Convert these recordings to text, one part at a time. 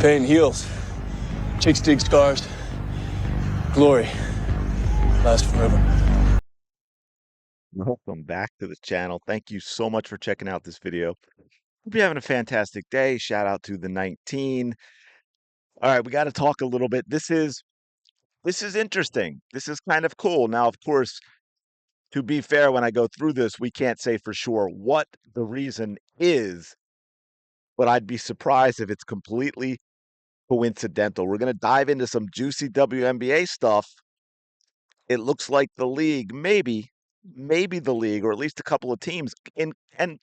Pain heals. Chicks dig scars. Glory lasts forever. Welcome back to the channel. Thank you so much for checking out this video. Hope you're having a fantastic day. Shout out to the 19. All right, we got to talk a little bit. This is interesting. This is kind of cool. Now, of course, to be fair, when I go through this, we can't say for sure what the reason is, but I'd be surprised if it's completely coincidental. We're going to dive into some juicy WNBA stuff. It looks like the league, maybe the league, or at least a couple of teams, and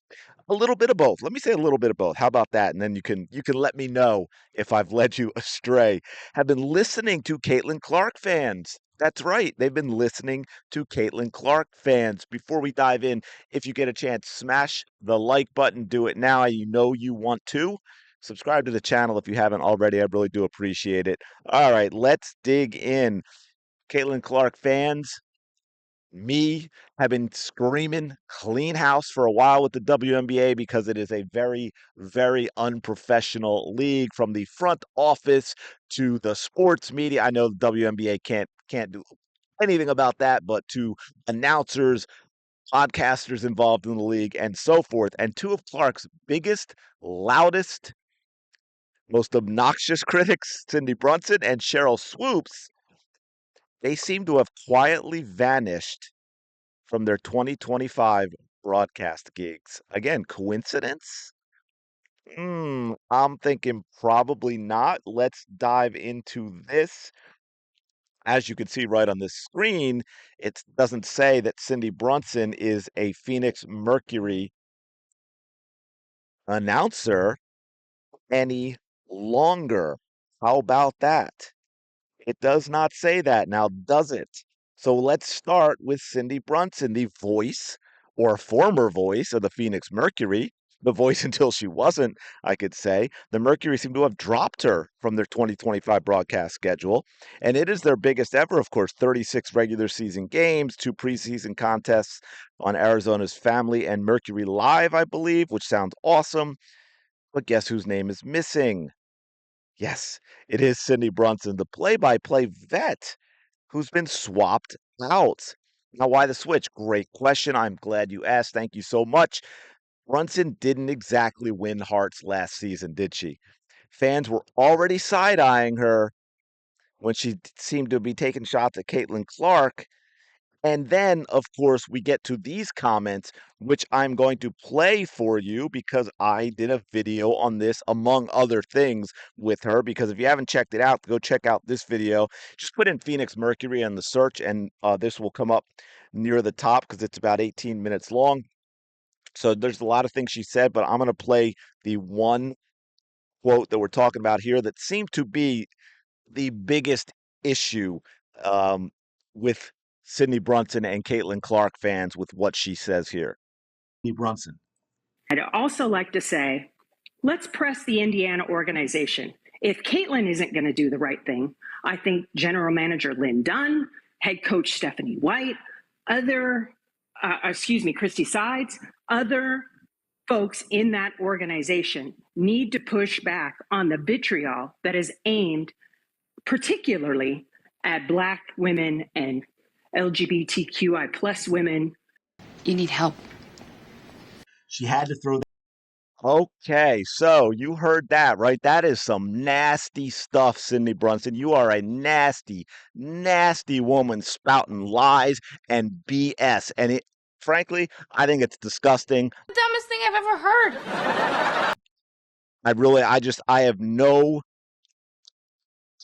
a little bit of both. Let me say a little bit of both. How about that? And then you can let me know if I've led you astray. Have been listening to Caitlin Clark fans. That's right. They've been listening to Caitlin Clark fans. Before we dive in, if you get a chance, smash the like button. Do it now. You know you want to. Subscribe to the channel if you haven't already. I really do appreciate it. All right, let's dig in. Caitlin Clark fans, me have been screaming clean house for a while with the WNBA because it is a very, very unprofessional league, from the front office to the sports media. I know the WNBA can't do anything about that, but to announcers, podcasters involved in the league, and so forth. And two of Clark's biggest, loudest, most obnoxious critics, Cindy Brunson and Sheryl Swoopes, they seem to have quietly vanished from their 2025 broadcast gigs. Again, coincidence? I'm thinking probably not. Let's dive into this. As you can see right on this screen, it doesn't say that Cindy Brunson is a Phoenix Mercury announcer any longer. How about that? It does not say that now, does it? So let's start with Cindy Brunson, the voice, or former voice, of the Phoenix Mercury. The voice until she wasn't, I could say. The Mercury seem to have dropped her from their 2025 broadcast schedule. And it is their biggest ever, of course. 36 regular season games, 2 preseason contests on Arizona's Family and Mercury Live, I believe, which sounds awesome. But guess whose name is missing? Yes, it is Cindy Brunson, the play-by-play vet, who's been swapped out. Now, why the switch? Great question. I'm glad you asked. Thank you so much. Brunson didn't exactly win hearts last season, did she? Fans were already side-eyeing her when she seemed to be taking shots at Caitlin Clark. And then, of course, we get to these comments, which I'm going to play for you because I did a video on this, among other things, with her. Because if you haven't checked it out, go check out this video. Just put in Phoenix Mercury in the search, and this will come up near the top because it's about 18 minutes long. So there's a lot of things she said, but I'm going to play the one quote that we're talking about here that seemed to be the biggest issue with Sydney Brunson and Caitlin Clark fans with what she says here. Sydney Brunson. I'd also like to say, let's press the Indiana organization. If Caitlin isn't going to do the right thing, I think General Manager Lynn Dunn, Head Coach Stephanie White, Christy Sides, other folks in that organization need to push back on the vitriol that is aimed particularly at Black women and LGBTQI plus women. You need help. She had to throw that. Okay, so you heard that, right? That is some nasty stuff, Cindy Brunson. You are a nasty, nasty woman spouting lies and BS. And frankly, I think it's disgusting. Dumbest thing I've ever heard. I have no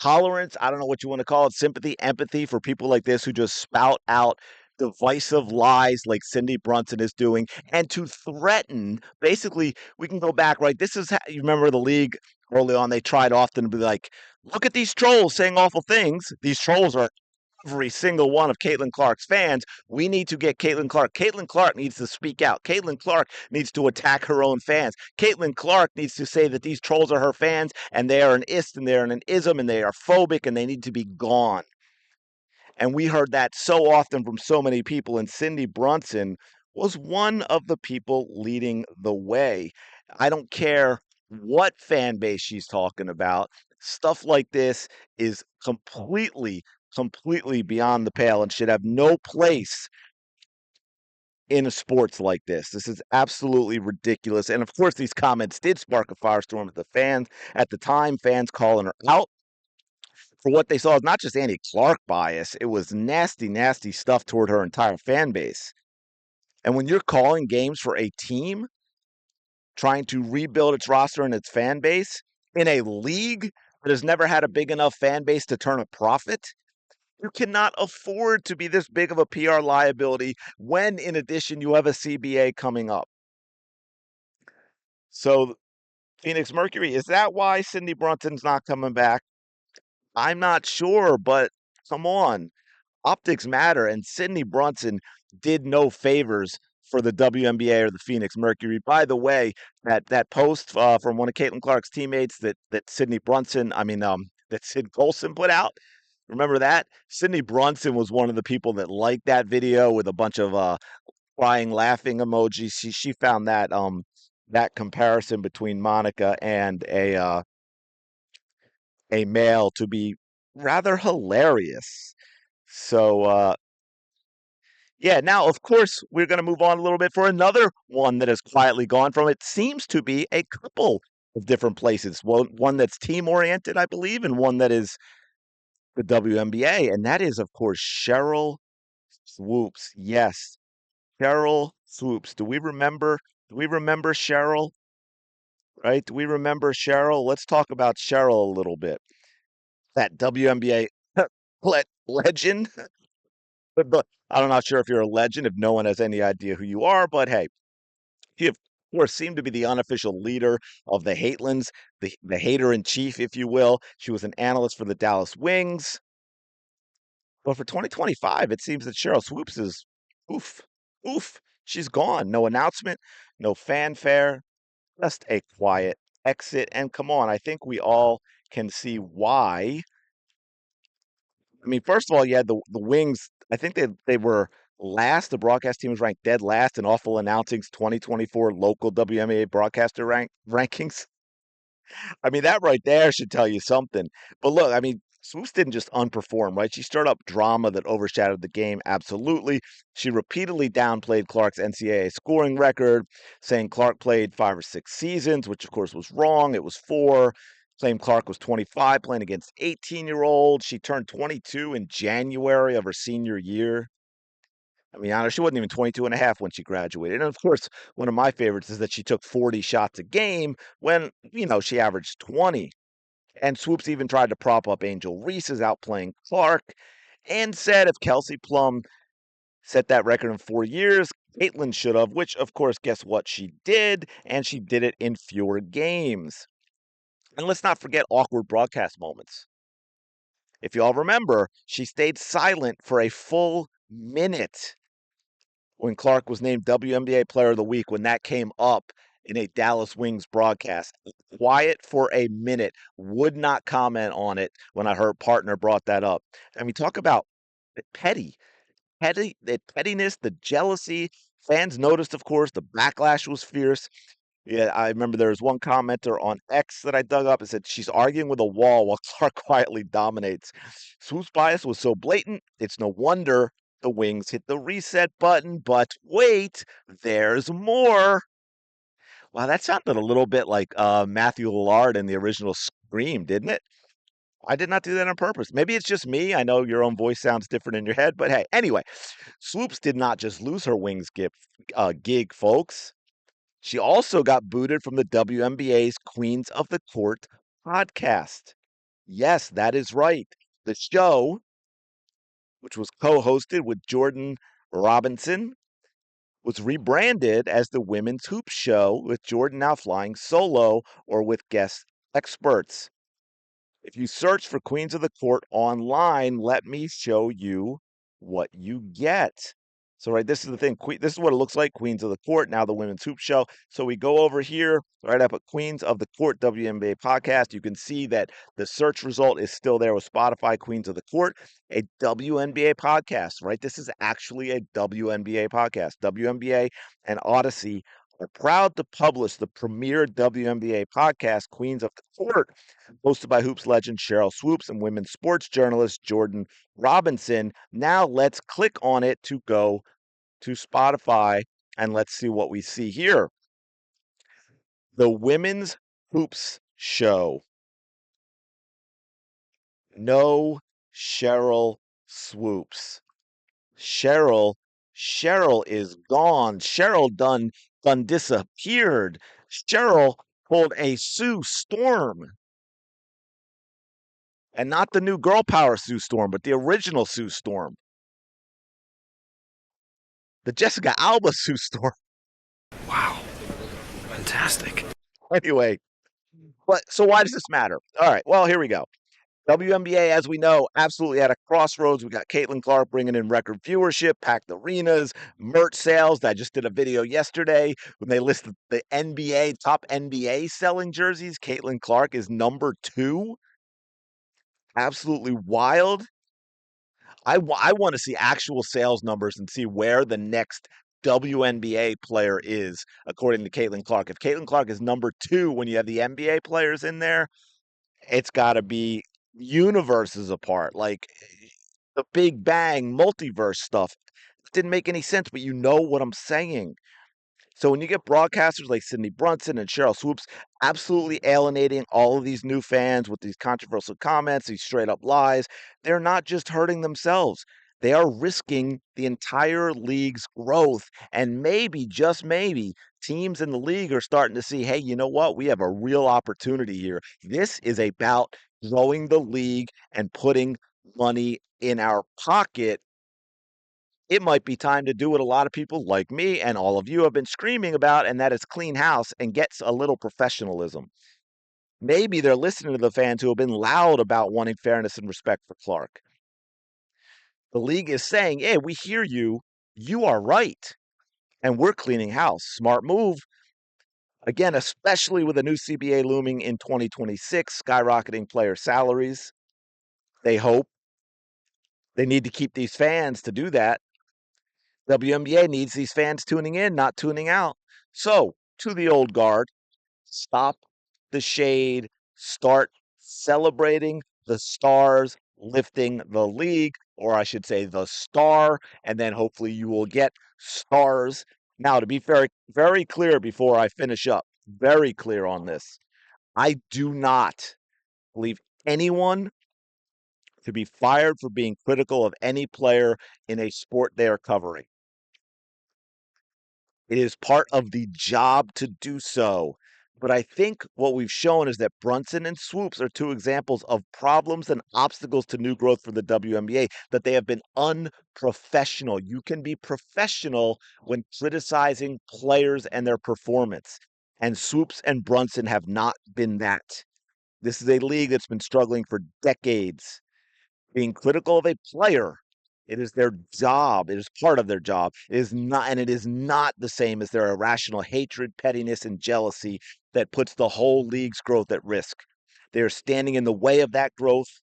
tolerance. I don't know what you want to call it. Sympathy, empathy for people like this who just spout out divisive lies like Cindy Brunson is doing, and to threaten. Basically, we can go back, right? This is how you remember the league early on. They tried often to be like, look at these trolls saying awful things. These trolls are every single one of Caitlin Clark's fans. We need to get Caitlin Clark. Caitlin Clark needs to speak out. Caitlin Clark needs to attack her own fans. Caitlin Clark needs to say that these trolls are her fans and they are an ist and they're an ism and they are phobic and they need to be gone. And we heard that so often from so many people, and Cindy Brunson was one of the people leading the way. I don't care what fan base she's talking about. Stuff like this is completely beyond the pale and should have no place in a sports like this. This is absolutely ridiculous. And of course, these comments did spark a firestorm with the fans. At the time, fans calling her out for what they saw as not just Annie Clark bias, it was nasty stuff toward her entire fan base. And when you're calling games for a team trying to rebuild its roster and its fan base in a league that has never had a big enough fan base to turn a profit, you cannot afford to be this big of a PR liability when, in addition, you have a CBA coming up. So, Phoenix Mercury, is that why Cindy Brunson's not coming back? I'm not sure, but come on. Optics matter, and Cindy Brunson did no favors for the WNBA or the Phoenix Mercury. By the way, that post from one of Caitlin Clark's teammates that Sid Colson put out. Remember that? Cindy Brunson was one of the people that liked that video with a bunch of crying, laughing emojis. She found that comparison between Monica and a male to be rather hilarious. So yeah, now of course we're going to move on a little bit for another one that has quietly gone from it seems to be a couple of different places. One that's team oriented, I believe, and one that is the WNBA, and that is of course Sheryl Swoopes. Yes, Sheryl Swoopes. Do we remember Sheryl? Right? Do we remember Sheryl? Let's talk about Sheryl a little bit. That WNBA legend. But I'm not sure if you're a legend, if no one has any idea who you are, but hey, he of course seemed to be the unofficial leader of the Hatelens, the hater in chief, if you will. She was an analyst for the Dallas Wings. But for 2025, it seems that Sheryl Swoopes is oof, oof. She's gone. No announcement, no fanfare, just a quiet exit. And come on, I think we all can see why. I mean, first of all, you had the Wings. I think they were last. The broadcast team was ranked dead last in Awful Announcing's 2024 local WMA broadcaster rankings. I mean, that right there should tell you something. But look, I mean, Swoops didn't just unperform, right? She stirred up drama that overshadowed the game, absolutely. She repeatedly downplayed Clark's NCAA scoring record, saying Clark played 5 or 6 seasons, which of course was wrong. It was 4. Claimed Clark was 25 playing against 18-year-olds. She turned 22 in January of her senior year. I mean, honestly, she wasn't even 22 and a half when she graduated. And of course, one of my favorites is that she took 40 shots a game when, she averaged 20. And Swoops even tried to prop up Angel Reese's outplaying Clark and said if Kelsey Plum set that record in 4 years, Caitlin should have, which of course, guess what? She did, and she did it in fewer games. And let's not forget awkward broadcast moments. If you all remember, she stayed silent for a full minute when Clark was named WNBA Player of the Week, when that came up in a Dallas Wings broadcast. Quiet for a minute, would not comment on it when her partner brought that up. I mean, talk about the pettiness, the jealousy. Fans noticed, of course, the backlash was fierce. Yeah, I remember there was one commenter on X that I dug up and said she's arguing with a wall while Clark quietly dominates. Swoop's bias was so blatant, it's no wonder the Wings hit the reset button. But wait, there's more. Wow, that sounded a little bit like Matthew Lillard in the original Scream, didn't it? I did not do that on purpose. Maybe it's just me. I know your own voice sounds different in your head, but hey, anyway, Swoops did not just lose her Wings gig, folks. She also got booted from the WNBA's Queens of the Court podcast. Yes, that is right. The show, which was co-hosted with Jordan Robinson, was rebranded as the Women's Hoop Show, with Jordan now flying solo or with guest experts. If you search for Queens of the Court online, let me show you what you get. So, right, this is the thing. This is what it looks like, Queens of the Court, now the Women's Hoop Show. So we go over here, right up at Queens of the Court WNBA podcast. You can see that the search result is still there with Spotify, Queens of the Court, a WNBA podcast, right? This is actually a WNBA podcast. WNBA and Odyssey are proud to publish the premier WNBA podcast, Queens of the Court, hosted by Hoops legend Sheryl Swoopes and women's sports journalist Jordan Robinson. Now let's click on it to go to Spotify and let's see what we see here. The Women's Hoops Show. No Sheryl Swoopes. Sheryl is gone. Sheryl done disappeared. Sheryl pulled a Sue Storm. And not the new girl power Sue Storm, but the original Sue Storm. The Jessica Alba Sue Storm. Wow. Fantastic. Anyway, so why does this matter? All right, well, here we go. WNBA, as we know, absolutely at a crossroads. We got Caitlin Clark bringing in record viewership, packed arenas, merch sales. I just did a video yesterday when they listed the top NBA selling jerseys. Caitlin Clark is number 2. Absolutely wild. I want to see actual sales numbers and see where the next WNBA player is, according to Caitlin Clark. If Caitlin Clark is number 2 when you have the NBA players in there, it's got to be universes apart, like the Big Bang multiverse stuff. It didn't make any sense, but you know what I'm saying. So when you get broadcasters like Sydney Brunson and Sheryl Swoopes absolutely alienating all of these new fans with these controversial comments, these straight up lies, they're not just hurting themselves. They are risking the entire league's growth. And maybe, just maybe, teams in the league are starting to see, hey, you know what? We have a real opportunity here. This is about growing the league and putting money in our pocket. It might be time to do what a lot of people like me and all of you have been screaming about, and that is clean house and get a little professionalism. Maybe they're listening to the fans who have been loud about wanting fairness and respect for Clark. The league is saying, hey, we hear you. You are right. And we're cleaning house. Smart move. Again, especially with a new CBA looming in 2026, skyrocketing player salaries. They hope. They need to keep these fans to do that. WNBA needs these fans tuning in, not tuning out. So, to the old guard, stop the shade, start celebrating the stars lifting the league, or I should say the star, and then hopefully you will get stars. Now, to be very, very clear before I finish up, very clear on this, I do not believe anyone to be fired for being critical of any player in a sport they are covering. It is part of the job to do so. But I think what we've shown is that Brunson and Swoopes are 2 examples of problems and obstacles to new growth for the WNBA, that they have been unprofessional. You can be professional when criticizing players and their performance. And Swoopes and Brunson have not been that. This is a league that's been struggling for decades. Being critical of a player, it is their job. It is part of their job. It is not, and it is not the same as their irrational hatred, pettiness, and jealousy that puts the whole league's growth at risk. They are standing in the way of that growth,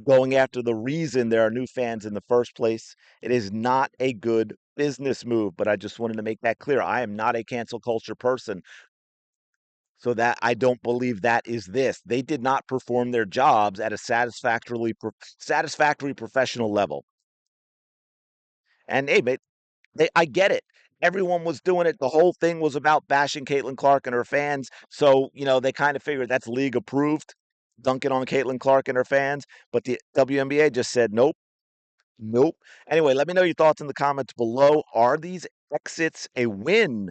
going after the reason there are new fans in the first place. It is not a good business move, but I just wanted to make that clear. I am not a cancel culture person, so that I don't believe that is this. They did not perform their jobs at a satisfactory professional level. And hey, mate, I get it. Everyone was doing it. The whole thing was about bashing Caitlin Clark and her fans. So, they kind of figured that's league approved, dunking on Caitlin Clark and her fans. But the WNBA just said, nope, nope. Anyway, let me know your thoughts in the comments below. Are these exits a win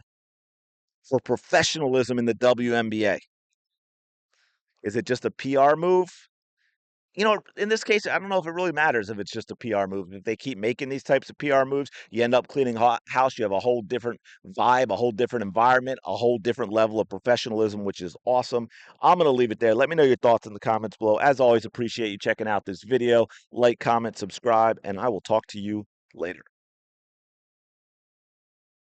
for professionalism in the WNBA? Is it just a PR move? In this case, I don't know if it really matters if it's just a PR move. If they keep making these types of PR moves, you end up cleaning house. You have a whole different vibe, a whole different environment, a whole different level of professionalism, which is awesome. I'm going to leave it there. Let me know your thoughts in the comments below. As always, appreciate you checking out this video. Like, comment, subscribe, and I will talk to you later.